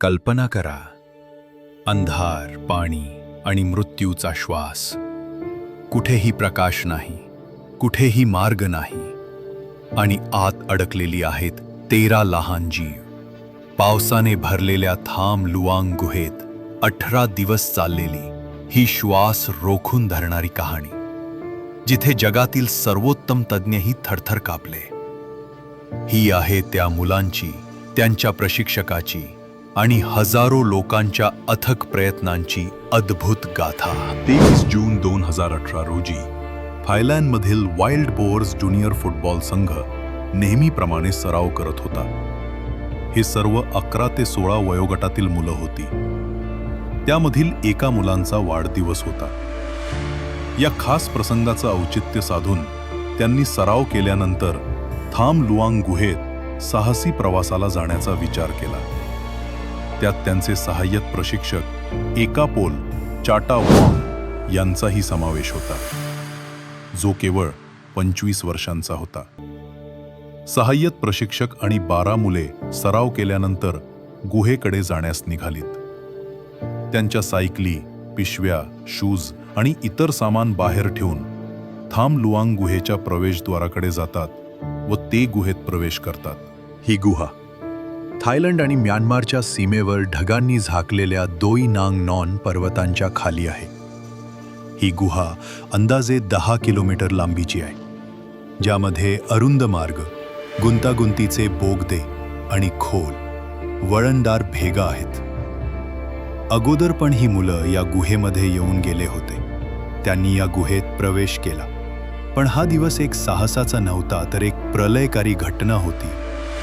कल्पना करा, अंधार, पाणी आणि मृत्यूचा श्वास. कुठेही प्रकाश नाही, कुठेही मार्ग नाही, आणि आत अडकलेली आहेत 13 लहान जीव. पावसाने भरलेल्या थाम लुआंग गुहेत 18 दिवस चाललेली ही श्वास रोखून धरणारी कहाणी, जिथे जगातील सर्वोत्तम तज्ञही थरथर कापले. ही आहे त्या मुलांची, त्यांच्या प्रशिक्षकाची आणि हजारो लोकांच्या अथक प्रयत्नांची अद्भुत गाथा. 23 जून 2018 रोजी थायलंडमधील वाईल्ड बोअर्स ज्युनियर फुटबॉल संघ नेहमीप्रमाणे सराव करत होता. हे सर्व 11 ते 16 वयोगटातील मुलं होती. त्यामधील एका मुलांचा वाढदिवस होता. या खास प्रसंगाचं औचित्य साधून त्यांनी सराव केल्यानंतर थाम लुआंग गुहेत साहसी प्रवासाला जाण्याचा विचार केला. त्यात त्यांचे सहाय्यक प्रशिक्षक एकापोल चाटावॉंग यांचाही समावेश होता, जो केवळ 25 वर्षांचा होता. सहाय्यक प्रशिक्षक आणि 12 मुले सराव केल्यानंतर गुहेकडे जाण्यास निघालीत. त्यांच्या सायकली, पिशव्या, शूज आणि इतर सामान बाहेर ठेवून थाम लुआंग गुहेच्या प्रवेशद्वाराकडे जातात व ते गुहेत प्रवेश करतात. ही गुहा थायलंड आणि म्यानमारच्या सीमेवर ढगांनी झाकलेल्या दोई नांग नॉन पर्वतांच्या खाली आहे. ही गुहा अंदाजे 10 किलोमीटर लांबीची आहे, ज्यामध्ये अरुंद मार्ग, गुंतागुंतीचे बोगदे आणि खोल, वळणदार भेगा आहेत. अगोदर पण ही मुलं या गुहेमध्ये येऊन गेले होते. त्यांनी या गुहेत प्रवेश केला. पण हा दिवस एक साहसाचा नव्हता, तर एक प्रलयकारी घटना होती,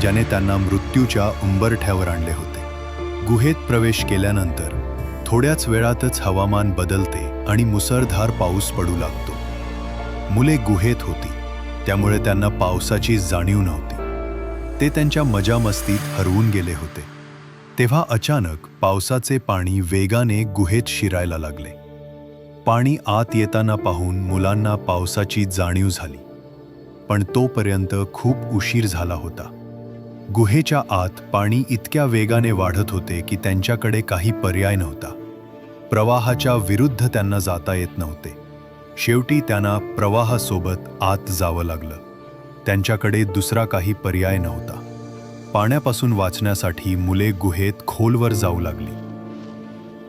ज्याने त्यांना मृत्यूच्या उंबरठ्यावर आणले होते. गुहेत प्रवेश केल्यानंतर थोड्याच वेळातच हवामान बदलते आणि मुसळधार पाऊस पडू लागतो. मुले गुहेत होती, त्यामुळे त्यांना पावसाची जाणीव नव्हती. ते त्यांच्या मजामस्तीत हरवून गेले होते. तेव्हा अचानक पावसाचे पाणी वेगाने गुहेत शिरायला लागले. पाणी आत येताना पाहून मुलांना पावसाची जाणीव झाली. पण तोपर्यंत खूप उशीर झाला होता. गुहेच्या आत पाणी इतक्या वेगाने वाढत होते की त्यांच्याकडे काही पर्याय नव्हता. प्रवाहाच्या विरुद्ध त्यांना जाता येत नव्हते. शेवटी त्यांना प्रवाहासोबत आत जावं लागलं. त्यांच्याकडे दुसरा काही पर्याय नव्हता. पाण्यापासून वाचण्यासाठी मुले गुहेत खोलवर जाऊ लागली.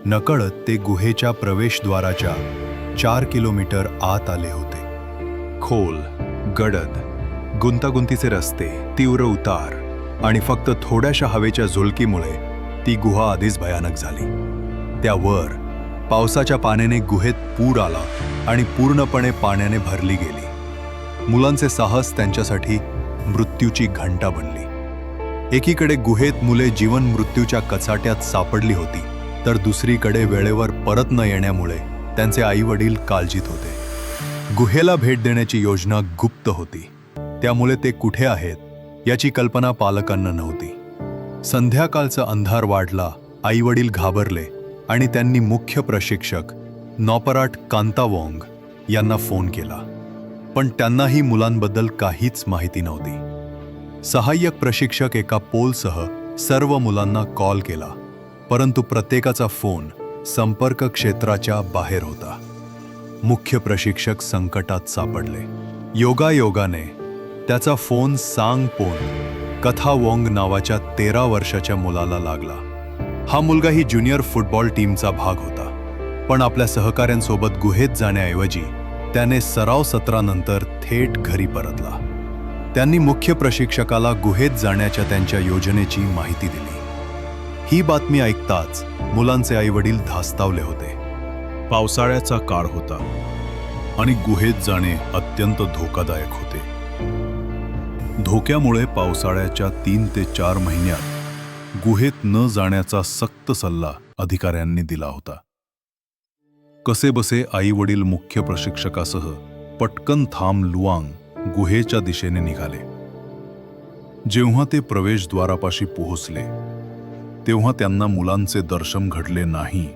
नकळत ते गुहेच्या प्रवेशद्वाराच्या 4 किलोमीटर आत आले होते. खोल, गडद, गुंतागुंतीचे रस्ते, तीव्र उतार आणि फक्त थोड्याशा हवेच्या झुळकीमुळे ती गुहा आधीच भयानक झाली. त्यावर पावसाच्या पाण्याने गुहेत पूर आला आणि पूर्णपणे पाण्याने भरली गेली. मुलांचे साहस त्यांच्यासाठी मृत्यूची घंटा बनली. एकीकडे गुहेत मुले जीवन मृत्यूच्या कचाट्यात सापडली होती, तर दुसरीकडे वेळेवर परत न येण्यामुळे त्यांचे आईवडील काळजीत होते. गुहेला भेट देण्याची योजना गुप्त होती, त्यामुळे ते कुठे आहेत याची कल्पना पालकांना नव्हती. संध्याकाळचा अंधार वाढला, आईवडील घाबरले आणि त्यांनी मुख्य प्रशिक्षक नॉपराट कांतावॉंग यांना फोन केला. पण त्यांनाही मुलांबद्दल काहीच माहिती नव्हती. सहाय्यक प्रशिक्षक एका पोलसह सर्व मुलांना कॉल केला, परंतु प्रत्येकाचा फोन संपर्क क्षेत्राच्या बाहेर होता. मुख्य प्रशिक्षक संकटात सापडले. योगायोगाने त्याचा फोन सांग पोन कथावॉंग नावाच्या 13 वर्षाच्या मुलाला लागला. हा मुलगाही ज्युनियर फुटबॉल टीमचा भाग होता, पण आपल्या सहकाऱ्यांसोबत गुहेत जाण्याऐवजी त्याने सराव सत्रानंतर थेट घरी परतला. त्यांनी मुख्य प्रशिक्षकाला गुहेत जाण्याच्या त्यांच्या योजनेची माहिती दिली. ही बातमी ऐकताच मुलांचे आईवडील धास्तावले होते. पावसाळ्याचा काळ होता आणि गुहेत जाणे अत्यंत धोकादायक होते. धोक्यामुळे पावसाळ्याच्या 3 ते 4 महिन्यात गुहेत न जाण्याचा सक्त सल्ला अधिकाऱ्यांनी दिला होता. कसेबसे आईवडील मुख्य प्रशिक्षकासह पटकन थाम लुआंग गुहेच्या दिशेने निघाले. जेव्हा ते प्रवेशद्वारापाशी पोहोचले, तेव्हा त्यांना मुलांचे दर्शन घडले नाही.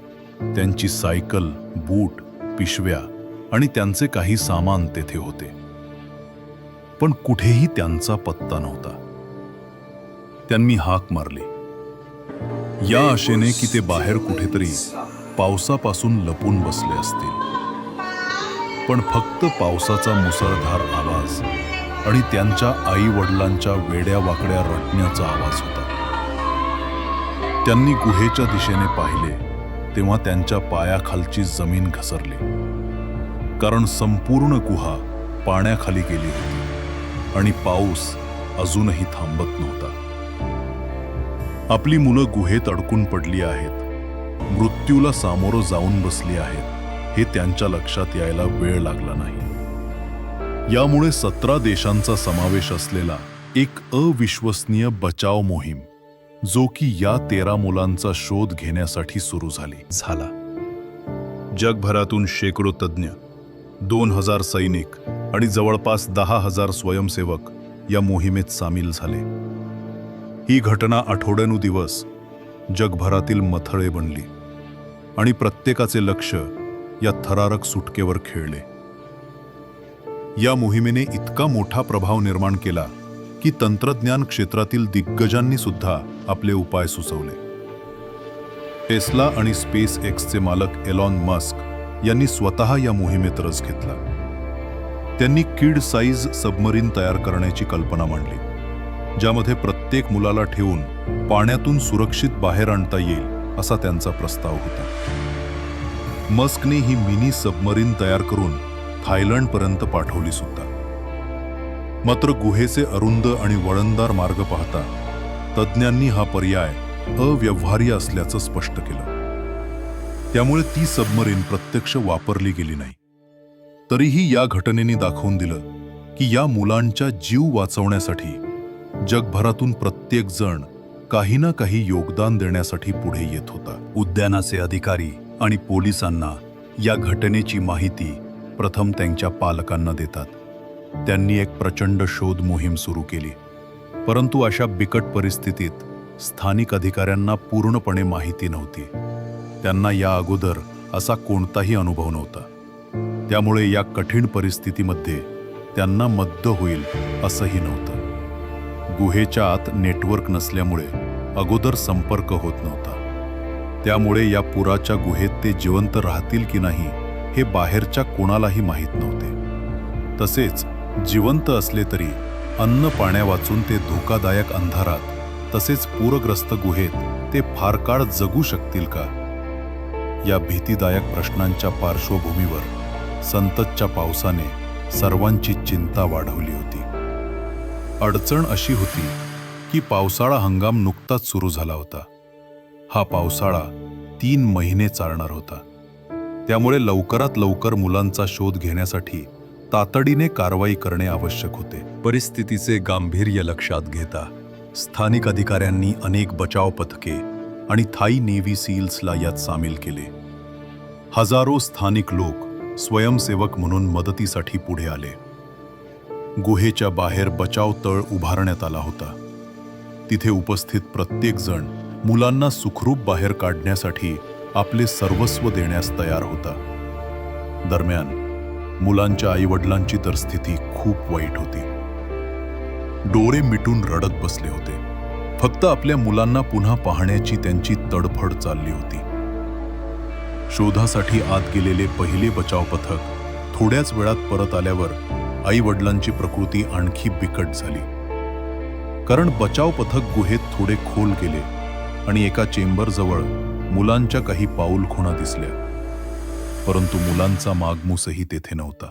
त्यांची सायकल, बूट, पिशव्या आणि त्यांचे काही सामान तेथे होते, पण कुठेही त्यांचा पत्ता नव्हता. त्यांनी हाक मारली, या आशेने की ते बाहेर कुठेतरी पावसापासून लपून बसले असतील. पण फक्त पावसाचा मुसळधार आवाज आणि त्यांच्या आई वडिलांच्या वेड्या वाकड्या रडण्याचा आवाज होता. त्यांनी गुहेच्या दिशेने पाहिले तेव्हा त्यांच्या पायाखालची जमीन घसरली, कारण संपूर्ण गुहा पाण्याखाली गेली होती आणि पाऊस अजूनही थांबत नव्हता. आपली मुलं गुहेत अडकून पडली आहेत, मृत्यूला सामोरं जाऊन बसली आहेत, हे त्यांच्या लक्षात यायला वेळ लागला नाही. यामुळे 17 देशांचा समावेश असलेला एक अविश्वसनीय बचाव मोहीम, जो की या 13 मुलांचा शोध घेण्यासाठी सुरू झाला. जगभरातून शेकडो तज्ज्ञ, 2000 सैनिक आणि जवळपास 10,000 स्वयंसेवक या मोहिमेत सामील झाले. ही घटना आठवड्यानुदिवस जगभरातील मथळे बनली आणि प्रत्येकाचे लक्ष या थरारक सुटकेवर खेळले. या मोहिमेने इतका मोठा प्रभाव निर्माण केला की तंत्रज्ञान क्षेत्रातील दिग्गजांनी सुद्धा आपले उपाय सुचवले. टेस्ला आणि स्पेस एक्सचे मालक एलॉन मस्क यांनी स्वतः या मोहिमेत रस घेतला. त्यांनी किड साईज सबमरीन तयार करण्याची कल्पना मांडली, ज्यामध्ये प्रत्येक मुलाला ठेवून पाण्यातून सुरक्षित बाहेर आणता येईल असा त्यांचा प्रस्ताव होता. मस्कने ही मिनी सबमरीन तयार करून थायलंडपर्यंत पाठवली सुद्धा. मात्र गुहेचे अरुंद आणि वळणदार मार्ग पाहता तज्ज्ञांनी हा पर्याय अव्यवहार्य असल्याचं स्पष्ट केलं. त्यामुळे ती सबमरीन प्रत्यक्ष वापरली गेली नाही. तरीही या घटनेने दाखवून दिलं की या मुलांच्या जीव वाचवण्यासाठी जगभरातून प्रत्येक जण काही ना काही योगदान देण्यासाठी पुढे येत होता. उद्यानाचे अधिकारी आणि पोलिसांना या घटनेची माहिती प्रथम त्यांच्या पालकांना देतात. त्यांनी एक प्रचंड शोध मोहीम सुरू केली. परंतु अशा बिकट परिस्थितीत स्थानिक अधिकाऱ्यांना पूर्णपणे माहिती नव्हती. त्यांना या अगोदर असा कोणताही अनुभव नव्हता. त्यामुळे या कठीण परिस्थितीमध्ये त्यांना मदत होईल असंही नव्हतं. गुहेच्या आत नेटवर्क नसल्यामुळे अगोदर संपर्क होत नव्हता. त्यामुळे या पुराच्या गुहेत ते जिवंत राहतील की नाही हे बाहेरच्या कोणालाही माहीत नव्हते. तसेच जिवंत असले तरी अन्न पाण्या वाचून ते धोकादायक अंधारात तसेच पूरग्रस्त गुहेत ते फार काळ जगू शकतील का? या भीतीदायक प्रश्नांच्या पार्श्वभूमीवर संततच्या पावसाने सर्वांची चिंता वाढवली होती. अडचण अशी होती की पावसाळा हंगाम नुकताच सुरू झाला होता. हा पावसाळा 3 महिने चालणार होता. त्यामुळे लवकरात लवकर मुलांचा शोध घेण्यासाठी तातडीने कारवाई करणे आवश्यक होते. परिस्थितीचे गांभीर्य लक्षात घेता स्थानिक अधिकाऱ्यांनी अनेक बचाव पथके आणि थाई नेव्ही सील्सला यात सामील केले. हजारो स्थानिक लोक स्वयंसेवक म्हणून मदतीसाठी पुढे आले. गुहेच्या बाहेर बचाव तळ उभारण्यात आला होता. तिथे उपस्थित प्रत्येक जण मुलांना सुखरूप बाहेर काढण्यासाठी आपले सर्वस्व देण्यास तयार होता. दरम्यान मुलांच्या आईवडिलांची तर स्थिती खूप वाईट होती. डोळे मिटून रडत बसले होते. फक्त आपल्या मुलांना पुन्हा पाहण्याची त्यांची तडफड चालली होती. शोधासाठी आत गेलेले पहिले बचाव पथक थोड्याच वेळात परत आल्यावर आईवडिलांची प्रकृती आणखी बिकट झाली. कारण बचाव पथक गुहेत थोडे खोल गेले आणि एका चेंबरजवळ मुलांच्या काही पाऊलखुणा दिसल्या. परंतु मुलांचा मागमूसही तेथे नव्हता.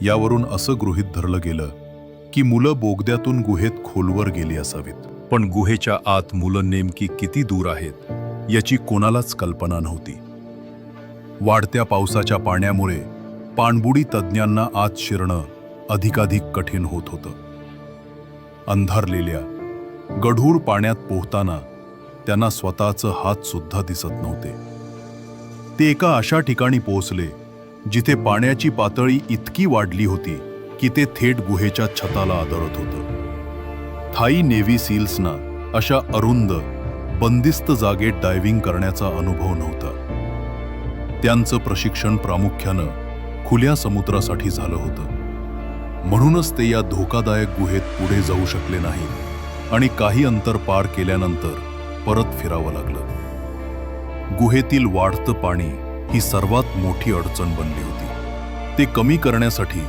यावरून असं गृहीत धरलं गेलं की मुलं बोगद्यातून गुहेत खोलवर गेली असावीत. पण गुहेच्या आत मुलं नेमकी किती दूर आहेत याची कोणालाच कल्पना नव्हती. वाढत्या पावसाच्या पाण्यामुळे पाणबुडी तज्ज्ञांना आत शिरणं अधिकाधिक कठीण होत होतं. अंधारलेल्या गढूळ पाण्यात पोहताना त्यांना स्वतःचं हात सुद्धा दिसत नव्हते. ते एका अशा ठिकाणी पोहोचले जिथे पाण्याची पातळी इतकी वाढली होती की ते थेट गुहेच्या छताला आदळत होतं. थाई नेव्ही सील्सना अशा अरुंद बंदिस्त जागेत डायव्हिंग करण्याचा अनुभव नव्हता. त्यांचं प्रशिक्षण प्रामुख्यानं खुल्या समुद्रासाठी झालं होतं. म्हणूनच ते या धोकादायक गुहेत पुढे जाऊ शकले नाही आणि काही अंतर पार केल्यानंतर परत फिरावं लागलं. गुहेतील वाढतं पाणी ही सर्वात मोठी अडचण बनली होती. ते कमी करण्यासाठी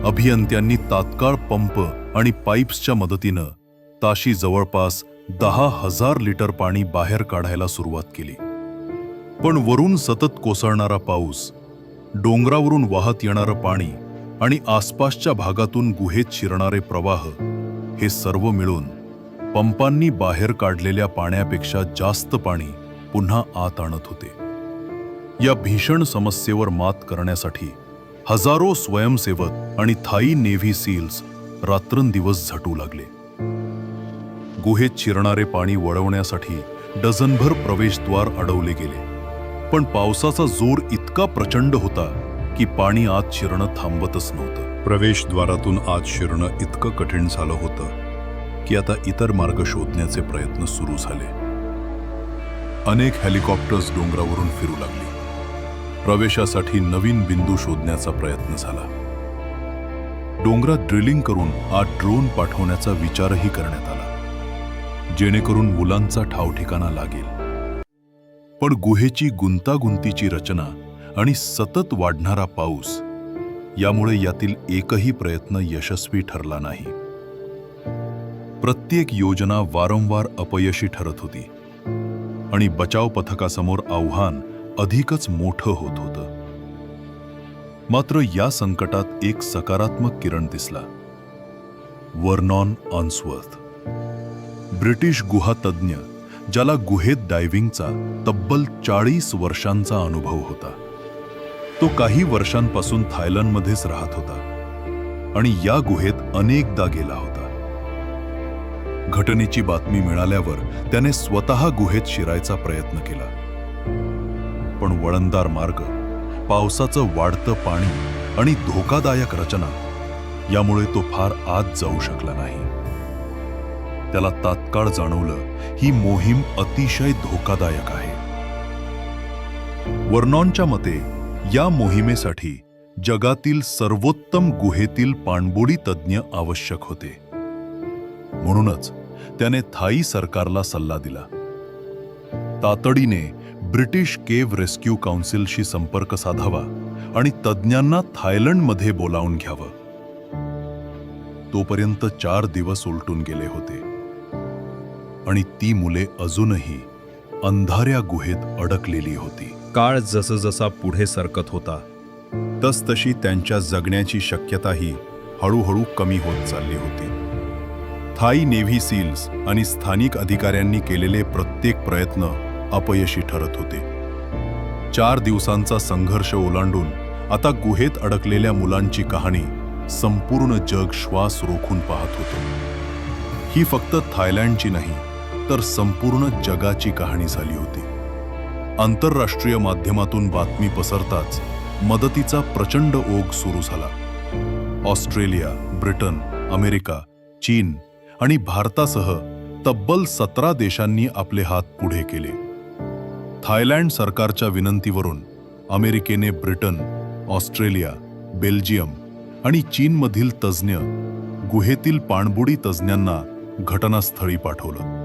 अभियंत्यांनी तात्काळ पंप आणि पाईप्सच्या मदतीनं ताशी जवळपास 10,000 लिटर पाणी बाहेर काढायला सुरुवात केली. पण वरून सतत कोसळणारा पाऊस, डोंगरावरून वाहत येणारं पाणी आणि आसपासच्या भागातून गुहेत शिरणारे प्रवाह हे सर्व मिळून पंपांनी बाहेर काढलेल्या पाण्यापेक्षा जास्त पाणी पुन्हा आत आणत होते. या भीषण समस्येवर मात करण्यासाठी हजारो स्वयंसेवक आणि थाई नेव्ही सील्स रात्रंदिवस झटू लागले. गुहेत शिरणारे पाणी वळवण्यासाठी डझनभर प्रवेशद्वार अडवले गेले. पण पावसाचा जोर इतका प्रचंड होता की पाणी आत शिरणं थांबतच नव्हतं. प्रवेशद्वारातून आत शिरणं इतकं कठीण झालं होतं की आता इतर मार्ग शोधण्याचे प्रयत्न सुरू झाले. अनेक हेलिकॉप्टर्स डोंगरावरून फिरू लागली. प्रवेशासाठी नवीन बिंदू शोधण्याचा प्रयत्न झाला. डोंगरात ड्रिलिंग करून आत ड्रोन पाठवण्याचा विचारही करण्यात आला, जेणेकरून मुलांचा ठावठिकाणा लागेल. पण गुहेची गुंतागुंतीची रचना आणि सतत वाढणारा पाऊस यामुळे यातील एकही प्रयत्न यशस्वी ठरला नाही. प्रत्येक योजना वारंवार अपयशी ठरत होती आणि बचाव पथकासमोर आव्हान अधिकच मोठं होत होतं. मात्र या संकटात एक सकारात्मक किरण दिसला. वर्नॉन ऑन्सवर्थ, ब्रिटिश गुहातज्ञ, ज्याला गुहेत डायव्हिंगचा तब्बल 40 वर्षांचा अनुभव होता. तो काही वर्षांपासून थायलंडमध्येच राहत होता आणि या गुहेत अनेकदा गेला होता. घटनेची बातमी मिळाल्यावर त्याने स्वतः गुहेत शिरायचा प्रयत्न केला. पण वळणदार मार्ग, पावसाचं वाढतं पाणी आणि धोकादायक रचना यामुळे तो फार आत जाऊ शकला नाही. त्याला तात्काळ जाणवलं, ही मोहीम अतिशय धोकादायक आहे. वर्नॉनच्या मते या मोहिमेसाठी जगातील सर्वोत्तम गुहेतील पाणबुडी तज्ज्ञ आवश्यक होते. म्हणूनच त्याने थाई सरकारला सल्ला दिला. तातडीने ब्रिटिश केव्ह रेस्क्यू काउन्सिलशी संपर्क साधावा आणि तज्ज्ञांना थायलंडमध्ये बोलावून घ्यावं. तोपर्यंत 4 दिवस उलटून गेले होते आणि ती मुले अजूनही अंधाऱ्या गुहेत अडकलेली होती. काळ जसजसा पुढे सरकत होता तसतशी त्यांच्या जगण्याची शक्यताही हळूहळू कमी होत चालली होती. थाई नेव्ही सील्स आणि स्थानिक अधिकाऱ्यांनी केलेले प्रत्येक प्रयत्न अपयशी ठरत होते. 4 दिवसांचा संघर्ष ओलांडून आता गुहेत अडकलेल्या मुलांची कहाणी संपूर्ण जग श्वास रोखून पाहत होते. ही फक्त थायलंडची नाही तर संपूर्ण जगाची कहाणी झाली होती. आंतरराष्ट्रीय माध्यमातून बातमी पसरताच मदतीचा प्रचंड ओघ सुरू झाला. ऑस्ट्रेलिया, ब्रिटन, अमेरिका, चीन आणि भारतासह तब्बल 17 देशांनी आपले हात पुढे केले. थायलंड सरकारच्या विनंतीवरून अमेरिकेने ब्रिटन, ऑस्ट्रेलिया, बेल्जियम आणि चीनमधील तज्ज्ञ, गुहेतील पाणबुडी तज्ज्ञांना घटनास्थळी पाठवलं.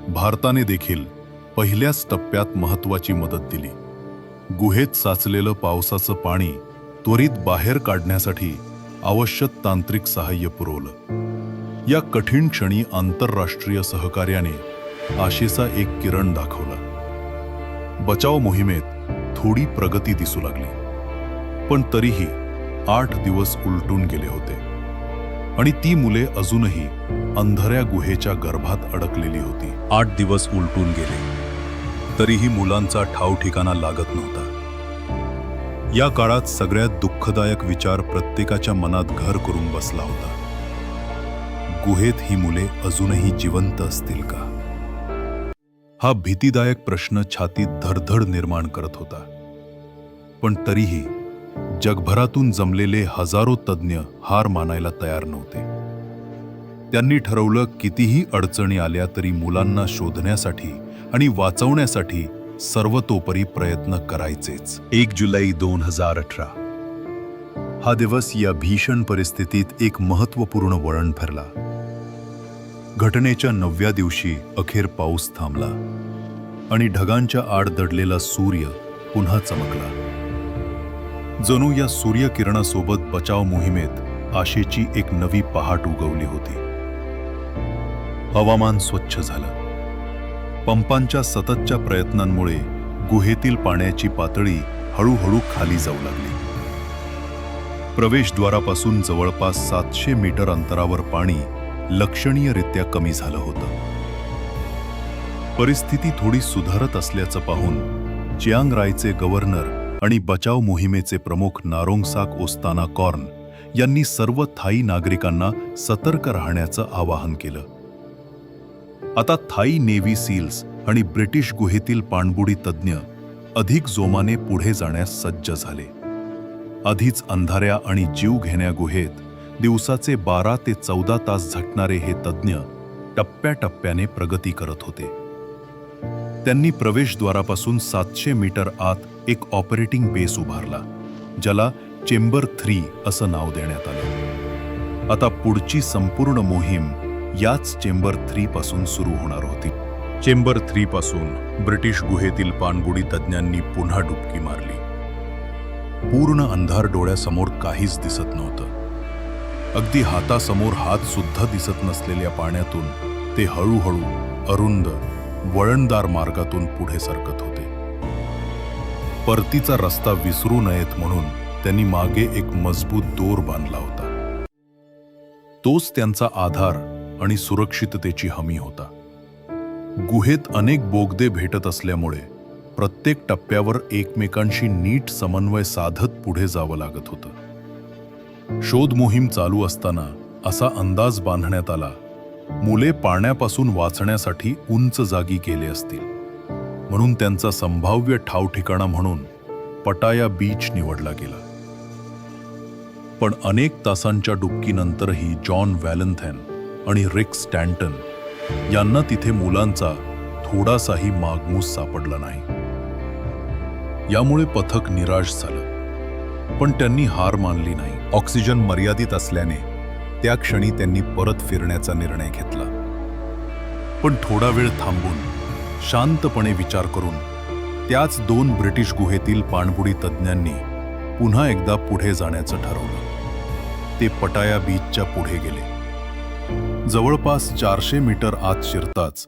भारताने देखील पहिल्याच टप्प्यात महत्त्वाची मदत दिली. गुहेत साचलेलं पावसाचं पाणी त्वरित बाहेर काढण्यासाठी आवश्यक तांत्रिक सहाय्य पुरवलं. या कठीण क्षणी आंतरराष्ट्रीय सहकार्याने आशेचा एक किरण दाखवला. बचाव मोहिमेत थोडी प्रगती दिसू लागली, पण तरीही 8 दिवस उलटून गेले होते आणि ती मुले अजूनही अंधाऱ्या गुहेच्या गर्भात अडकलेली होती. 8 दिवस उलटून गेले तरीही मुलांचा ठावठिकाणा लागत नव्हता. या काळात सगळ्यात दुःखदायक विचार प्रत्येकाच्या मनात घर करून बसला होता. गुहेत ही मुले अजूनही जिवंत असतील का? हा भीतीदायक प्रश्न छातीत धडधड निर्माण करत होता. पण तरीही जगभरातून जमलेले हजारो तज्ज्ञ हार मानायला तयार नव्हते. त्यांनी ठरवलं, कितीही अडचणी आल्या तरी मुलांना शोधण्यासाठी आणि वाचवण्यासाठी सर्वतोपरी प्रयत्न करायचेच. 1 जुलै 2018 हा दिवस या भीषण परिस्थितीत एक महत्त्वपूर्ण वळण ठरला. घटनेच्या 9व्या दिवशी अखेर पाऊस थांबला आणि ढगांच्या आड दडलेला सूर्य पुन्हा चमकला. जणू या सूर्यकिरणासोबत बचाव मोहिमेत आशेची एक नवी पहाट उगवली होती. हवामान स्वच्छ झालं. पंपांच्या सततच्या प्रयत्नांमुळे गुहेतील पाण्याची पातळी हळूहळू खाली जाऊ लागली. प्रवेशद्वारापासून जवळपास 700 मीटर अंतरावर पाणी लक्षणीयरित्या कमी झालं होतं. परिस्थिती थोडी सुधारत असल्याचं पाहून चियांग रायचे गव्हर्नर आणि बचाव मोहिमेचे प्रमुख नारोंगसाक ओस्ताना कॉर्न यांनी सर्व थाई नागरिकांना सतर्क राहण्याचं आवाहन केलं. आता थाई नेव्ही सील्स आणि ब्रिटिश गुहेतील पाणबुडी तज्ज्ञ अधिक जोमाने पुढे जाण्यास सज्ज झाले. आधीच अंधाऱ्या आणि जीव घेण्या गुहेत दिवसाचे 12 ते 14 तास झटणारे हे तज्ज्ञ टप्प्याटप्प्याने प्रगती करत होते. त्यांनी प्रवेशद्वारापासून 700 मीटर आत एक ऑपरेटिंग बेस उभारला, ज्याला चेंबर 3 असं नाव देण्यात आलं. आता पुढची संपूर्ण मोहीम याच चेंबर 3 पासून सुरू होणार होती. चेंबर 3 पासून ब्रिटिश गुहेतील पाणबुडी तज्ज्ञांनी पुन्हा डुबकी मारली. पूर्ण अंधार डोळ्यासमोर काहीच दिसत नव्हतं. अगदी हातासमोर हात सुद्धा दिसत नसलेल्या पाण्यातून ते हळूहळू अरुंद वळणदार मार्गातून पुढे सरकत होते. परतीचा रस्ता विसरू नयेत म्हणून त्यांनी मागे एक मजबूत दोर बांधला होता. तोच त्यांचा आधार आणि सुरक्षिततेची हमी होता. गुहेत अनेक बोगदे भेटत असल्यामुळे प्रत्येक टप्प्यावर एकमेकांशी नीट समन्वय साधत पुढे जावं लागत होतं. शोध मोहीम चालू असताना असा अंदाज बांधण्यात आला, मुले पाण्यापासून वाचण्यासाठी उंच जागी गेले असतील, म्हणून त्यांचा संभाव्य ठावठिकाणा म्हणून पटाया बीच निवडला गेला. पण अनेक तासांच्या डुबकीनंतरही जॉन व्हॅलेंथॅन आणि रिक स्टॅन्टन यांना तिथे मुलांचा थोडासाही मागमूस सापडला नाही. यामुळे पथक निराश झालं, पण त्यांनी हार मानली नाही. ऑक्सिजन मर्यादित असल्याने त्या क्षणी त्यांनी परत फिरण्याचा निर्णय घेतला. पण थोडा वेळ थांबून शांतपणे विचार करून त्याच 2 ब्रिटिश गुहेतील पाणबुडी तज्ज्ञांनी पुन्हा एकदा पुढे जाण्याचं ठरवलं. ते पटाया बीचच्या पुढे गेले. जवळपास 400 मीटर आत शिरताच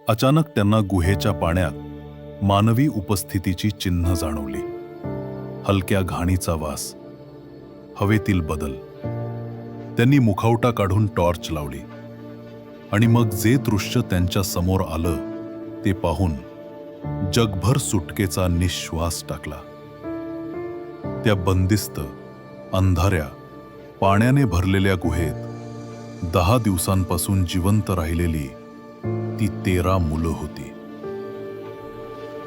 अचानक त्यांना गुहेच्या पाण्यात मानवी उपस्थितीची चिन्ह जाणवली. हलक्या घाणीचा वास, हवेतील बदल. त्यांनी मुखवटा काढून टॉर्च लावली आणि मग जे दृश्य त्यांच्या समोर आलं ते पाहून जगभर सुटकेचा निश्वास टाकला. त्या बंदिस्त, अंधाऱ्या, पाण्याने भरलेल्या गुहेत 10 दिवसांपासून जिवंत राहिलेली ती 13 मुलं होती.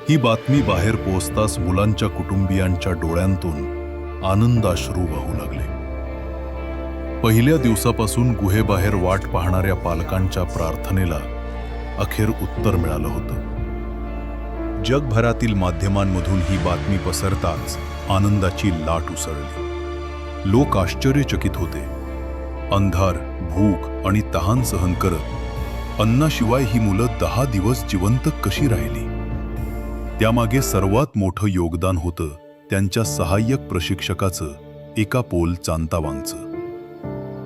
ही बातमी बाहेर पोहोचताच मुलांच्या कुटुंबियांच्या डोळ्यांतून आनंदाश्रू वाहू लागले. पहिल्या दिवसापासून गुहेबाहेर वाट पाहणाऱ्या पालकांच्या प्रार्थनेला अखेर उत्तर मिळालं होतं. जगभरातील माध्यमांमधून ही बातमी पसरताच आनंदाची लाट उसळली. लोक आश्चर्यचकित होते. अंधार, भूक आणि तहान सहन करत अन्नाशिवाय ही मुलं 10 दिवस जिवंत कशी राहिली? त्यामागे सर्वात मोठं योगदान होतं त्यांच्या सहाय्यक प्रशिक्षकाचं, एकापोल चांतावांगचं.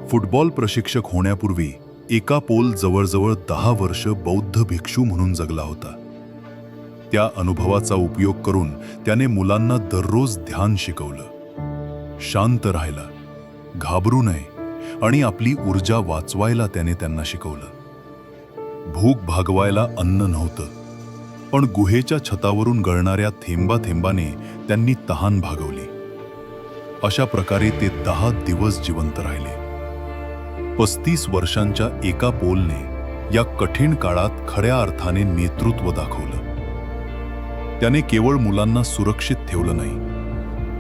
फुटबॉल प्रशिक्षक होण्यापूर्वी एकापोल जवळजवळ 10 वर्ष बौद्ध भिक्षू म्हणून जगला होता. त्या अनुभवाचा उपयोग करून त्याने मुलांना दररोज ध्यान शिकवलं. शांत राहायला, घाबरू नये आणि आपली ऊर्जा वाचवायला त्याने त्यांना शिकवलं. भूक भागवायला अन्न नव्हतं, पण गुहेच्या छतावरून गळणाऱ्या थेंबाथेंबाने त्यांनी तहान भागवली. अशा प्रकारे ते 10 दिवस जिवंत राहिले. 35 वर्षांच्या एकापोलने या कठीण काळात खऱ्या अर्थाने नेतृत्व दाखवलं. त्याने केवळ मुलांना सुरक्षित ठेवलं नाही,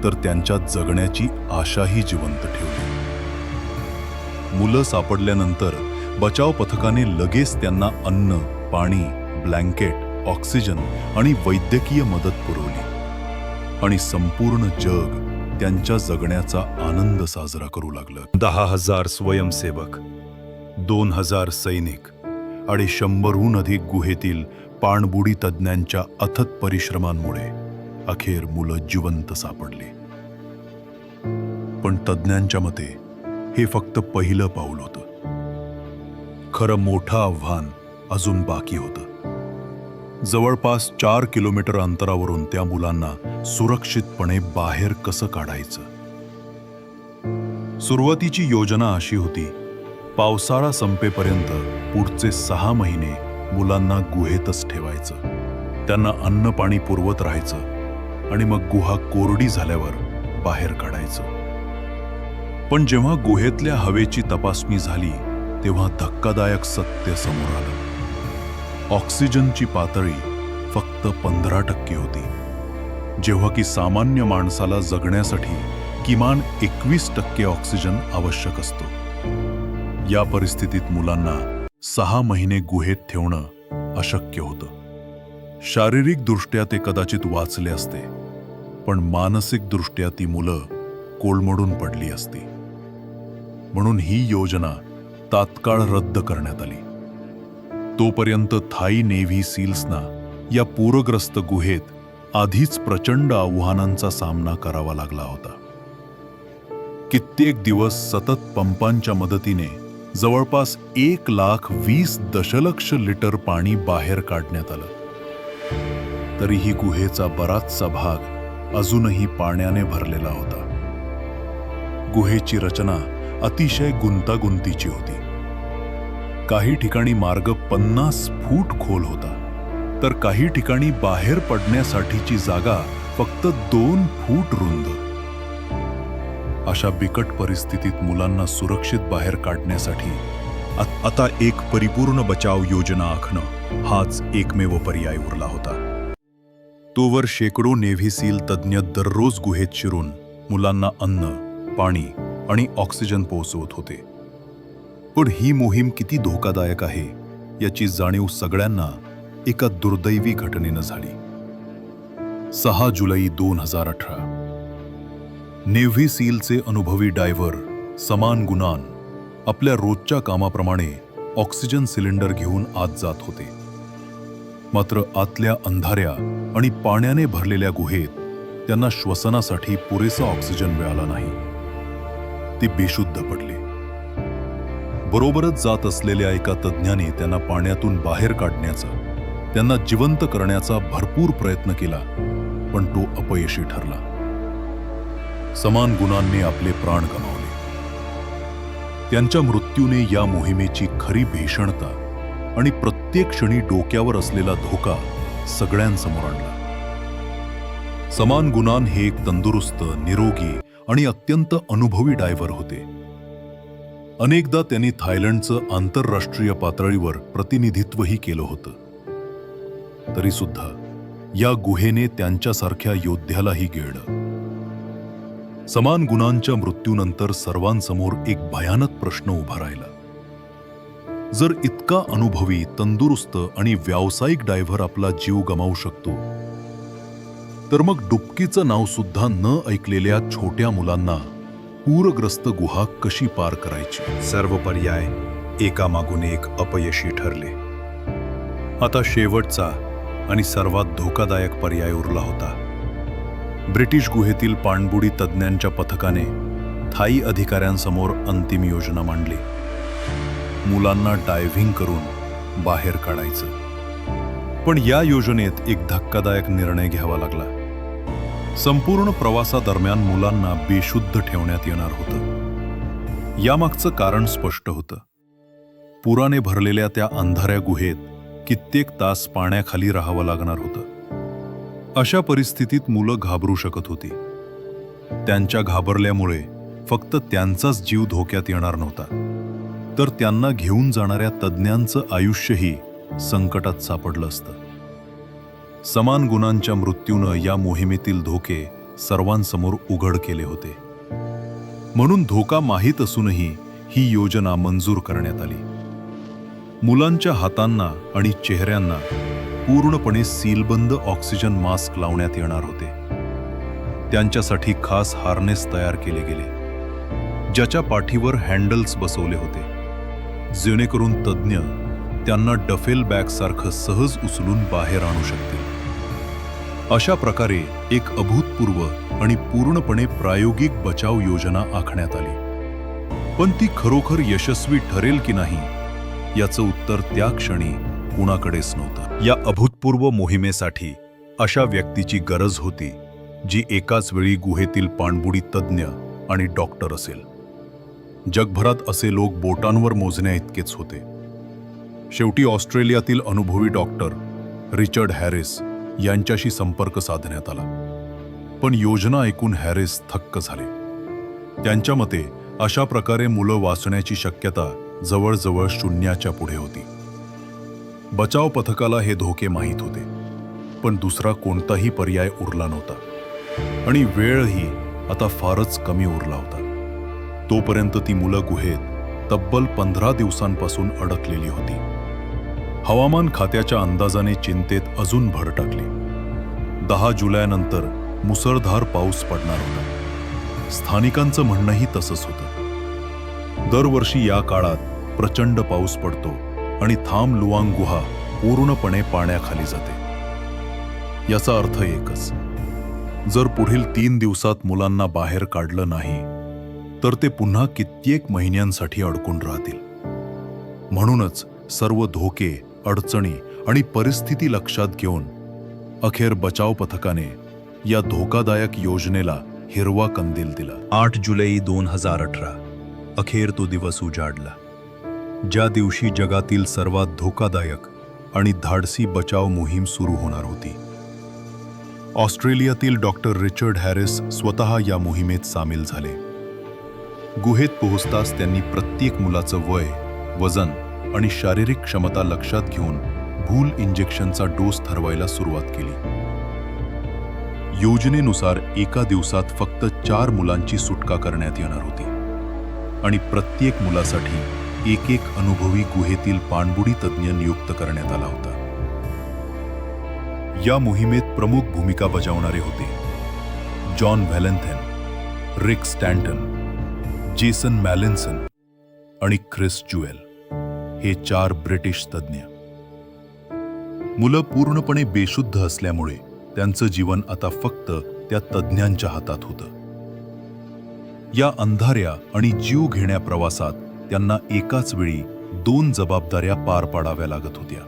तर त्यांच्यात जगण्याची आशाही जिवंत ठेवली. मुलं सापडल्यानंतर बचाव पथकाने लगेच त्यांना अन्न, पाणी, ब्लँकेट, ऑक्सिजन आणि वैद्यकीय मदत पुरवली आणि संपूर्ण जग त्यांच्या जगण्याचा आनंद साजरा करू लागलं. 10,000 स्वयंसेवक, 2,000 सैनिक आणि 100हून अधिक गुहेतील पाणबुडी तज्ज्ञांच्या अथक परिश्रमांमुळे अखेर मुलं जिवंत सापडली. पण तज्ज्ञांच्या मते हे फक्त पहिलं पाऊल होतं. खरं मोठं आव्हान अजून बाकी होतं. जवळपास 4 किलोमीटर अंतरावरून त्या मुलांना सुरक्षितपणे बाहेर कसं काढायचं. सुरुवातीची योजना अशी होती, पावसाळा संपेपर्यंत पुढचे 6 महिने मुलांना गुहेतच ठेवायचं, त्यांना अन्न पाणी पुरवत राहायचं आणि मग गुहा कोरडी झाल्यावर बाहेर काढायचं. पण जेव्हा गुहेतल्या हवेची तपासणी झाली तेव्हा धक्कादायक सत्य समोर आलं. ऑक्सिजनची पातळी फक्त 15% होती, जेव्हा की सामान्य माणसाला जगण्यासाठी किमान 21% ऑक्सिजन आवश्यक असतो. या परिस्थितीत मुलांना 6 महिने गुहेत ठेवणं अशक्य होतं. शारीरिकदृष्ट्या ते कदाचित वाचले असते, पण मानसिकदृष्ट्या ती मुलं कोलमडून पडली असती. म्हणून ही योजना तात्काळ रद्द करण्यात आली. तोपर्यंत थाई नेव्ही सील्सना या पूरग्रस्त गुहेत आधीच प्रचंड आव्हानांचा सामना करावा लागला होता. कित्येक दिवस सतत पंपांच्या मदतीने जवळपास 1,20,000 दशलक्ष लिटर पाणी बाहेर काढण्यात आलं. तरीही गुहेचा बराचसा भाग अजूनही पाण्याने भरलेला होता. गुहेची रचना अतिशय गुंतागुंतीची होती. काही ठिकाणी मार्ग 50 फूट खोल होता, तर काही ठिकाणी बाहेर पडण्यासाठीची जागा फक्त 2 फूट रुंद. अशा बिकट परिस्थितीत मुलांना सुरक्षित बाहेर काढण्यासाठी आता एक परिपूर्ण बचाव योजना आखणं हाच एकमेव पर्याय उरला होता. तोवर शेकडो नेव्ही सील तज्ज्ञ दररोज गुहेत शिरून मुलांना अन्न, पाणी आणि ऑक्सिजन पोहोचवत होते. पण ही मोहीम किती धोकादायक आहे याची जाणीव सगळ्यांना एका दुर्दैवी घटनेनं झाली. 6 जुलै 2018 नेव्ही सीलचे अनुभवी डायव्हर समान गुनान आपल्या रोजच्या कामाप्रमाणे ऑक्सिजन सिलेंडर घेऊन आत जात होते. मात्र आतल्या अंधाऱ्या आणि पाण्याने भरलेल्या गुहेत त्यांना श्वसनासाठी पुरेसा ऑक्सिजन मिळाला नाही. ते बेशुद्ध पडले. बरोबरच जात असलेल्या एका तज्ज्ञाने त्यांना पाण्यातून बाहेर काढण्याचा, त्यांना जिवंत करण्याचा भरपूर प्रयत्न केला, पण तो अपयशी ठरला. समान गुनांनी आपले प्राण गमावले. त्यांच्या मृत्यूने या मोहिमेची खरी भीषणता आणि प्रत्येक क्षणी डोक्यावर असलेला धोका सगळ्यांसमोर आणला. समान गुनान हे एक तंदुरुस्त, निरोगी आणि अत्यंत अनुभवी डायव्हर होते. अनेकदा त्यांनी थायलंडचं आंतरराष्ट्रीय पातळीवर प्रतिनिधित्वही केलं होतं. तरी सुद्धा या गुहेने त्यांच्यासारख्या योद्ध्यालाही गिळलं. समान गुनांच्या मृत्यूनंतर सर्वांसमोर एक भयानक प्रश्न उभा राहिला. जर इतका अनुभवी, तंदुरुस्त आणि व्यावसायिक डायव्हर आपला जीव गमावू शकतो, तर मग डुबकीचं नाव सुद्धा न ऐकलेल्या छोट्या मुलांना पूरग्रस्त गुहा कशी पार करायची? सर्व पर्याय एकामागून एक अपयशी ठरले. आता शेवटचा आणि सर्वात धोकादायक पर्याय उरला होता. ब्रिटिश गुहेतील पाणबुडी तज्ज्ञांच्या पथकाने थाई अधिकाऱ्यांसमोर अंतिम योजना मांडली. मुलांना डायव्हिंग करून बाहेर काढायचं. पण या योजनेत एक धक्कादायक निर्णय घ्यावा लागला. संपूर्ण प्रवासादरम्यान मुलांना बेशुद्ध ठेवण्यात येणार होतं. यामागचं कारण स्पष्ट होतं. पुराने भरलेल्या त्या अंधाऱ्या गुहेत कित्येक तास पाण्याखाली राहावं लागणार होतं. अशा परिस्थितीत मुलं घाबरू शकत होती. त्यांच्या घाबरल्यामुळे फक्त त्यांचाच जीव धोक्यात येणार नव्हता, तर त्यांना घेऊन जाणाऱ्या तज्ज्ञांचं आयुष्यही संकटात सापडलं असतं. समान गुनांच्या मृत्यूनं या मोहिमेतील धोके सर्वांसमोर उघड केले होते. म्हणून धोका माहीत असूनही ही योजना मंजूर करण्यात आली. मुलांच्या हातांना आणि चेहऱ्यांना पूर्णपणे सीलबंद ऑक्सिजन मास्क लावण्यात येणार होते. त्यांच्यासाठी खास हार्नेस तयार केले गेले, ज्याच्या पाठीवर हँडल्स बसवले होते, जेणेकरून तज्ज्ञ त्यांना डफेल बॅगसारखं सहज उचलून बाहेर आणू शकतील. अशा प्रकारे एक अभूतपूर्व आणि पूर्णपणे प्रायोगिक बचाव योजना आखण्यात आली. पण ती खरोखर यशस्वी ठरेल की नाही याचं उत्तर त्या क्षणी कुणाकडेच नव्हतं. या अभूतपूर्व मोहिमेसाठी अशा व्यक्तीची गरज होती जी एकाच वेळी गुहेतील पाणबुडी तज्ज्ञ आणि डॉक्टर असेल. जगभरात असे लोक बोटांवर मोजण्या इतकेच होते. शेवटी ऑस्ट्रेलियातील अनुभवी डॉक्टर रिचर्ड हॅरिस यांच्याशी संपर्क साधण्यात आला. पण योजना ऐकून हॅरिस थक्क झाले. त्यांच्या मते अशा प्रकारे मुलं वाचण्याची शक्यता जवळजवळ शून्याच्या पुढे होती. बचाव पथकाला हे धोके माहीत होते, पण दुसरा कोणताही पर्याय उरला नव्हता आणि वेळही आता फारच कमी उरला होता. तोपर्यंत ती मुलं गुहेत तब्बल 15 दिवसांपासून अडकलेली होती. हवामान खात्याच्या अंदाजाने चिंतेत अजून भर टाकली. 10 जुलैनंतर मुसळधार पाऊस पडणार होता. स्थानिकांचं म्हणणंही तसंच होतं. दरवर्षी या काळात प्रचंड पाऊस पडतो आणि थाम लुआंग गुहा पूर्णपणे पाण्याखाली जाते. याचा अर्थ एकच, जर पुढील 3 दिवसात मुलांना बाहेर काढलं नाही तर ते पुन्हा कित्येक महिन्यांसाठी अडकून राहतील. म्हणूनच सर्व धोके, अडचणी आणि परिस्थिती लक्षात घेऊन अखेर बचाव पथकाने या धोकादायक योजनेला हिरवा कंदील दिला. 8 जुलै 2018 अखेर तो दिवस उजाडला, ज्या दिवशी जगातील सर्वात धोकादायक आणि धाडसी बचाव मोहीम सुरू होणार होती. ऑस्ट्रेलियातील डॉक्टर रिचर्ड हॅरिस स्वतः या मोहिमेत सामील झाले. गुहेत पोहोचताच त्यांनी प्रत्येक मुलाचं वय, वजन आणि शारीरिक क्षमता लक्षात घेऊन भूल इंजेक्शनचा डोस ठरवायला सुरुवात केली. योजनेनुसार एका दिवसात फक्त 4 मुलांची सुटका करण्यात येणार होती आणि प्रत्येक मुलासाठी एक अनुभवी गुहेतील पाणबुडी तज्ज्ञ नियुक्त करण्यात आला होता. या मोहिमेत प्रमुख भूमिका बजावणारे होते जॉन व्हॅलेंथेन, रिक स्टॅन्टन, जेसन मॅलिन्सन आणि क्रिस ज्युएल हे 4 ब्रिटिश तज्ज्ञ. मुलं पूर्णपणे बेशुद्ध असल्यामुळे त्यांचं जीवन आता फक्त त्या तज्ज्ञांच्या हातात होतं. या अंधाऱ्या आणि जीव घेण्या प्रवासात त्यांना एकाच वेळी 2 जबाबदाऱ्या पार पाडाव्या लागत होत्या.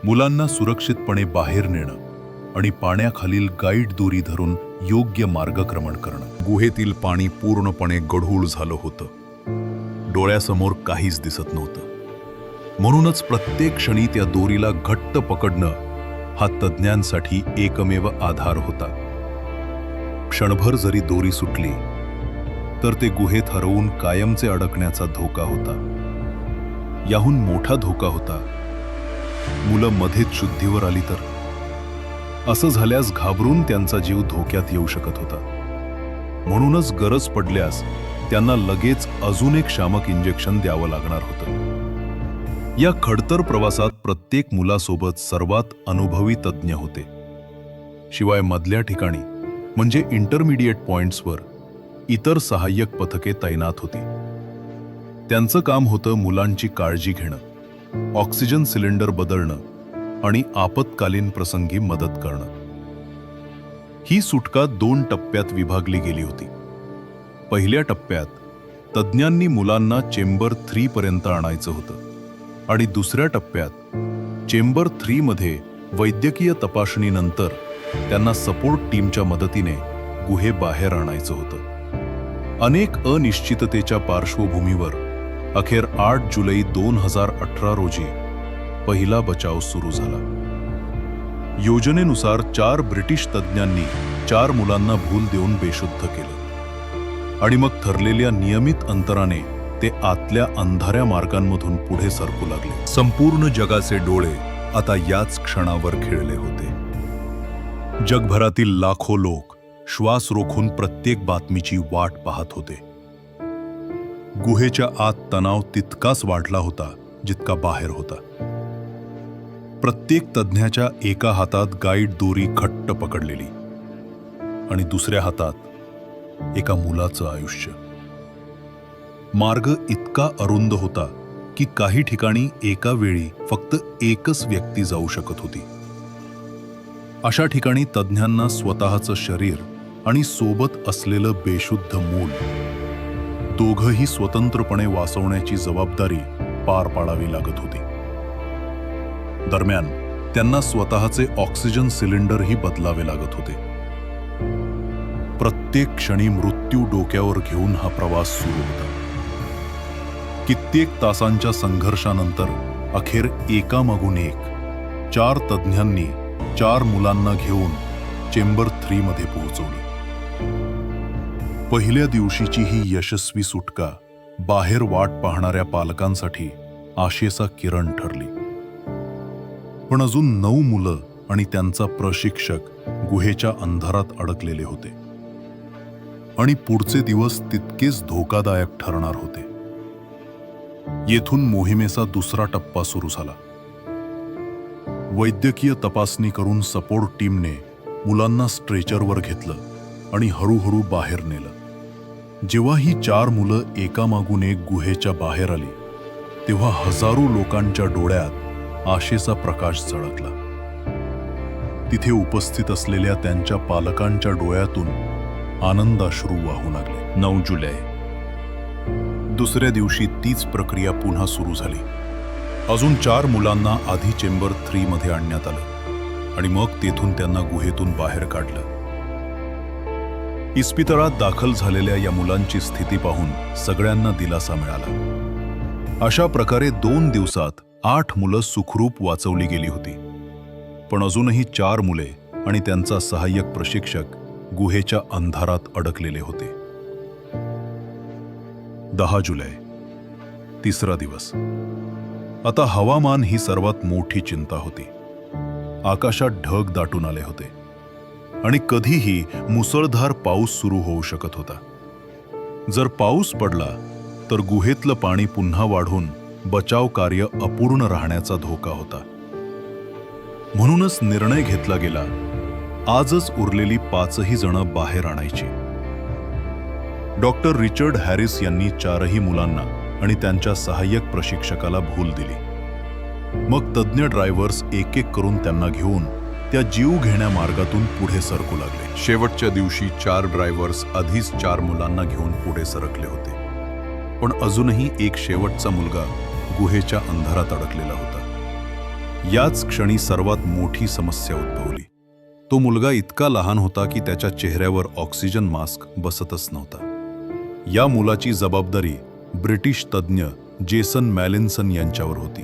मुलांना सुरक्षितपणे बाहेर नेणं आणि पाण्याखालील गाईड दोरी धरून योग्य मार्गक्रमण करणं. गुहेतील पाणी पूर्णपणे गढूळ झालं होतं. डोळ्यासमोर काहीच दिसत नव्हतं. म्हणूनच प्रत्येक क्षणी त्या दोरीला घट्ट पकडणं हा तज्ज्ञांसाठी एकमेव आधार होता. क्षणभर जरी दोरी सुटली तर ते गुहेत हरवून कायमचे अडकण्याचा धोका होता. याहून मोठा धोका होता मुलं मध्येच शुद्धीवर आली तर. असं झाल्यास घाबरून त्यांचा जीव धोक्यात येऊ शकत होता. म्हणूनच गरज पडल्यास त्यांना लगेच अजून एक शामक इंजेक्शन द्यावं लागणार होतं. या खडतर प्रवासात प्रत्येक मुलासोबत सर्वात अनुभवी तज्ज्ञ होते. शिवाय मधल्या ठिकाणी म्हणजे इंटरमिडिएट पॉइंट्सवर इतर सहाय्यक पथके तैनात होती. त्यांचं काम होतं मुलांची काळजी घेणं, ऑक्सिजन सिलेंडर बदलणं आणि आपत्कालीन प्रसंगी मदत करणं. ही सुटका 2 टप्प्यात विभागली गेली होती. पहिल्या टप्प्यात तज्ज्ञांनी मुलांना चेंबर 3 पर्यंत आणायचं होतं आणि दुसऱ्या टप्प्यात चेंबर 3 मध्ये वैद्यकीय तपासणीनंतर त्यांना सपोर्ट टीमच्या मदतीने गुहेबाहेर आणायचं होतं. अनेक अनिश्चिततेच्या पार्श्वभूमीवर अखेर 8 जुलै 2018 रोजी पहिला बचाव सुरू झाला. योजनेनुसार 4 ब्रिटिश तज्ज्ञांनी 4 मुलांना भूल देऊन बेशुद्ध केलं आणि मग ठरलेल्या नियमित अंतराने ते आतल्या अंधाऱ्या मार्गांमधून पुढे सरकू लागले. संपूर्ण जगाचे डोळे आता याच क्षणावर खिळले होते. जगभरातील लाखो लोक श्वास रोखून प्रत्येक बातमीची वाट पाहत होते. गुहेच्या आत तणाव तितकाच वाढला होता जितका बाहेर होता. प्रत्येक तज्ज्ञाच्या एका हातात गाईड दोरी घट्ट पकडलेली आणि दुसऱ्या हातात एका मुलाचं आयुष्य. मार्ग इतका अरुंद होता की काही ठिकाणी एका वेळी फक्त एकच व्यक्ती जाऊ शकत होती. अशा ठिकाणी तज्ज्ञांना स्वतःचं शरीर आणि सोबत असलेलं बेशुद्ध मूल दोघंही स्वतंत्रपणे वाचवण्याची जबाबदारी पार पाडावी लागत होती. दरम्यान त्यांना स्वतःचे ऑक्सिजन सिलेंडरही बदलावे लागत होते. प्रत्येक क्षणी मृत्यू डोक्यावर घेऊन हा प्रवास सुरू होता. कित्येक तासांच्या संघर्षानंतर अखेर एकामागून एक 4 तज्ज्ञांनी 4 मुलांना घेऊन चेंबर 3 मध्ये पोहोचवलं. पहिल्या दिवशीची ही यशस्वी सुटका बाहेर वाट पाहणाऱ्या पालकांसाठी आशेचा किरण ठरली. पण अजून 9 मुलं आणि त्यांचा प्रशिक्षक गुहेच्या अंधारात अडकलेले होते आणि पुढचे दिवस तितकेच धोकादायक ठरणार होते. येथून मोहिमेचा दुसरा टप्पा सुरू झाला. वैद्यकीय तपासणी करून सपोर्ट टीमने मुलांना स्ट्रेचरवर घेतलं आणि हळूहळू बाहेर नेलं. जेव्हा ही 4 मुलं एकामागून एक गुहेच्या बाहेर आली तेव्हा हजारो लोकांच्या डोळ्यात आशेचा प्रकाश झळकला. तिथे उपस्थित असलेल्या त्यांच्या पालकांच्या डोळ्यातून आनंदाश्रू वाहू लागले. 9 जुलै. दुसऱ्या दिवशी तीच प्रक्रिया पुन्हा सुरू झाली. अजून 4 मुलांना आधी चेंबर 3 मध्ये आणण्यात आलं आणि मग तेथून त्यांना गुहेतून बाहेर काढलं. इस्पितळात दाखल झालेल्या या मुलांची स्थिती पाहून सगळ्यांना दिलासा मिळाला. अशा प्रकारे 2 दिवसात 8 मुलं सुखरूप वाचवली गेली होती. पण अजूनही 4 मुले आणि त्यांचा सहाय्यक प्रशिक्षक गुहेच्या अंधारात अडकलेले होते. 10 जुलै. तिसरा दिवस. आता हवामान ही सर्वात मोठी चिंता होती. आकाशात ढग दाटून आले होते आणि कधीही मुसळधार पाऊस सुरू होऊ शकत होता. जर पाऊस पडला तर गुहेतलं पाणी पुन्हा वाढून बचाव कार्य अपूर्ण राहण्याचा धोका होता. म्हणूनच निर्णय घेतला गेला, आजच उरलेली 5ही जण बाहेर आणायची. डॉक्टर रिचर्ड हॅरिस यांनी 4ही मुलांना आणि त्यांच्या सहाय्यक प्रशिक्षकाला भूल दिली. मग तज्ज्ञ ड्रायव्हर्स एक एक करून त्यांना घेऊन त्या जीव घेण्या मार्गातून पुढे सरकू लागले. शेवटच्या दिवशी 4 ड्रायव्हर्स आधीच 4 मुलांना घेऊन पुढे सरकले होते. पण अजूनही एक शेवटचा मुलगा गुहेच्या अंधारात अडकलेला होता. याच क्षणी सर्वात मोठी समस्या उद्भवली. तो मुलगा इतका लहान होता की त्याच्या चेहऱ्यावर ऑक्सिजन मास्क बसतच नव्हता. या मुलाची जबाबदारी ब्रिटिश तज्ज्ञ जेसन मॅलिन्सन यांच्यावर होती.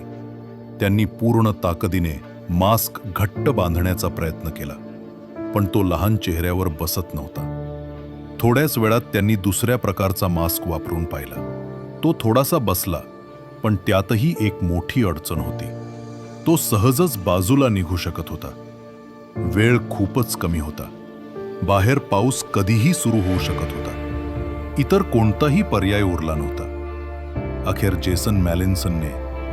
त्यांनी पूर्ण ताकदीने मास्क घट्ट बांधण्याचा प्रयत्न केला, पण तो लहान चेहऱ्यावर बसत नव्हता. थोड्याच वेळात त्यांनी दुसऱ्या प्रकारचा मास्क वापरून पाहिला. तो थोडासा बसला, पण त्यातही एक मोठी अडचण होती. तो सहजच बाजूला निघू शकत होता. वेळ खूपच कमी होता. बाहेर पाऊस कधीही सुरू होऊ शकत होता. इतर कोणताही पर्याय उरला नव्हता. अखेर जेसन मॅलिन्सनने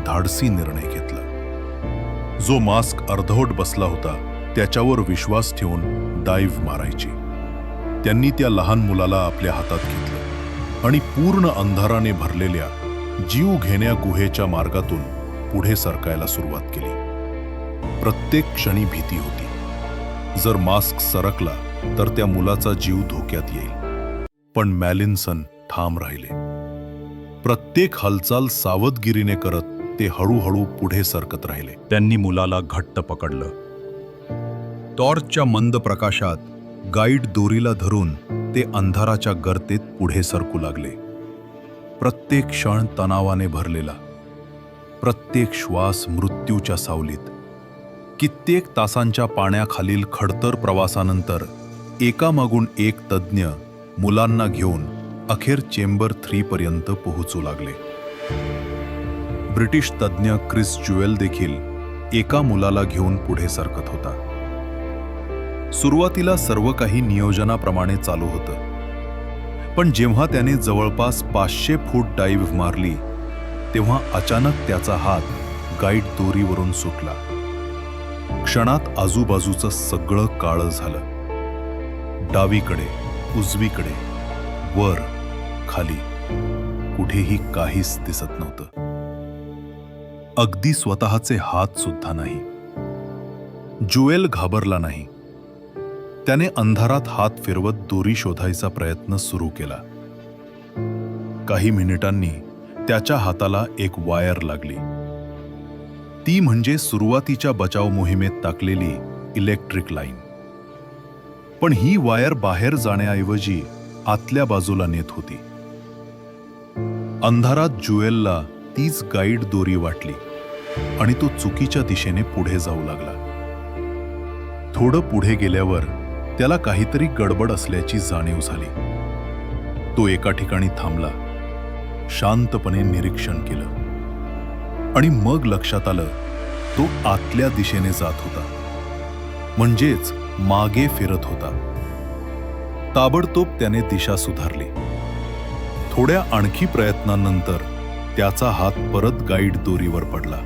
धाडसी निर्णय घेतला. जो मास्क अर्धवट बसला होता त्याच्यावर विश्वास ठेवून डाईव्ह मारायची. त्यांनी त्या लहान मुलाला आपल्या हातात घेतलं आणि पूर्ण अंधाराने भरलेल्या जीव घेण्या गुहेच्या मार्गातून पुढे सरकायला सुरुवात केली. प्रत्येक क्षणी भीती होती. जर मास्क सरकला तर त्या मुलाचा जीव धोक्यात येईल. पण मॅलिन्सन ठाम राहिले. प्रत्येक हालचाल सावधगिरीने करत ते हळूहळू पुढे सरकत राहिले. त्यांनी मुलाला घट्ट पकडलं. टॉर्चच्या मंद प्रकाशात गाईड दोरीला धरून ते अंधाराच्या गर्तेत पुढे सरकू लागले. प्रत्येक क्षण तणावाने भरलेला, प्रत्येक श्वास मृत्यूच्या सावलीत. कित्येक तासांच्या पाण्याखालील खडतर प्रवासानंतर एकामागून एक तज्ज्ञ मुलांना घेऊन अखेर चेंबर 3 पर्यंत पोहोचू लागले. ब्रिटिश तज्ज्ञ क्रिस ज्युएल देखील एका मुलाला घेऊन पुढे सरकत होता. सुरुवातीला सर्व काही नियोजनाप्रमाणे चालू होतं. पण जेव्हा त्याने जवळपास 500 फूट डाईव्ह मारली तेव्हा अचानक त्याचा हात गाईड दोरीवरून सुटला. क्षणात आजूबाजूचं सगळं काळं झालं. डावीकडे, उजवीकडे, वर, खाली कुठेही काहीच दिसत नव्हतं. अगदी स्वतःचे हात सुद्धा नाही. ज्युएल घाबरला नाही. त्याने अंधारात हात फिरवत दोरी शोधायचा प्रयत्न सुरू केला. काही मिनिटांनी त्याच्या हाताला एक वायर लागली. ती म्हणजे सुरुवातीच्या बचाव मोहिमेत टाकलेली इलेक्ट्रिक लाईन. पण ही वायर बाहेर जाण्याऐवजी आतल्या बाजूला नेत होती. अंधारात ज्युएलला तीच गाईड दोरी वाटली आणि तो चुकीच्या दिशेने पुढे जाऊ लागला. थोडं पुढे गेल्यावर त्याला काहीतरी गडबड असल्याची जाणीव झाली. तो एका ठिकाणी थांबला, शांतपणे निरीक्षण केलं आणि मग लक्षात आलं तो आतल्या दिशेने जात होता, म्हणजेच मागे फिरत होता. ताबडतोब त्याने दिशा सुधारली. थोड्या आणखी प्रयत्नांनंतर त्याचा हात परत गाईड दोरीवर पडला.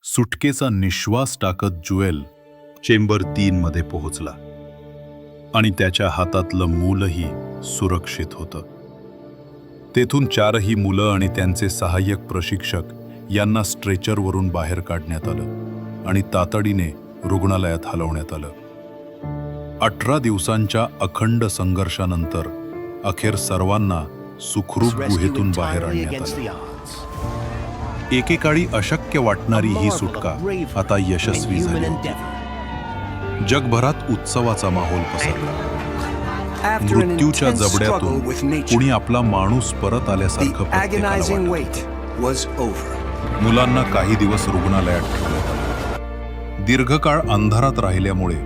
सुटकेचा निश्वास टाकत ज्युएल चेंबर 3 मध्ये पोहोचला आणि त्याच्या हातातलं मूलही सुरक्षित होतं. तेथून 4ही मुलं आणि त्यांचे सहाय्यक प्रशिक्षक यांना स्ट्रेचरवरून बाहेर काढण्यात आलं आणि तातडीने रुग्णालयात हलवण्यात आलं. 18 दिवसांच्या अखंड संघर्षानंतर अखेर सर्वांना सुखरूप गुहेतून बाहेर आणण्यात आलं. एकेकाळी अशक्य वाटणारी ही सुटका आता यशस्वी झाली. जगभरात उत्सवाचा माहोल पसरला. मृत्यूच्या जबड्यातून कुणी आपला माणूस परत आल्यासारखं प्रत्येकाला वाटलं. मुलांना काही दिवस रुग्णालयात ठेवण्यात आलं. दीर्घकाळ अंधारात राहिल्यामुळे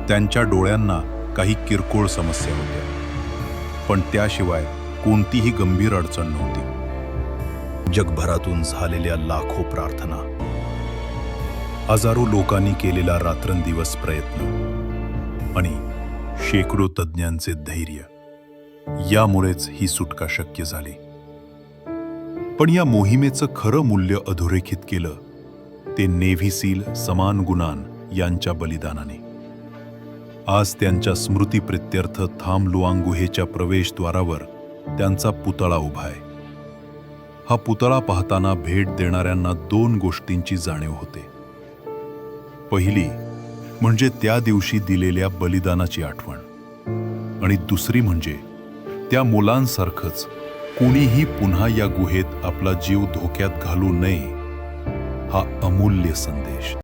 त्यांच्या डोळ्यांना काही किरकोळ समस्या होत्या, पण त्याशिवाय कोणतीही गंभीर अडचण नव्हती. जगभरातून झालेल्या लाखो प्रार्थना, हजारो लोकांनी केलेला रात्रंदिवस प्रयत्न आणि शेकडो तज्ज्ञांचे धैर्य, यामुळेच ही सुटका शक्य झाली. पण या मोहिमेचं खरं मूल्य अधोरेखित केलं ते नेव्ही सील समान गुणान यांच्या बलिदानाने. आज त्यांच्या स्मृतीप्रित्यर्थ थाम लुआंग गुहेच्या प्रवेशद्वारावर त्यांचा पुतळा उभा आहे. हा पुतळा पाहताना भेट देणाऱ्यांना 2 गोष्टींची जाणीव होते. पहिली म्हणजे त्या दिवशी दिलेल्या बलिदानाची आठवण, आणि दुसरी म्हणजे त्या मुलांसारखंच कुणीही पुन्हा या गुहेत आपला जीव धोक्यात घालू नये, हा अमूल्य संदेश.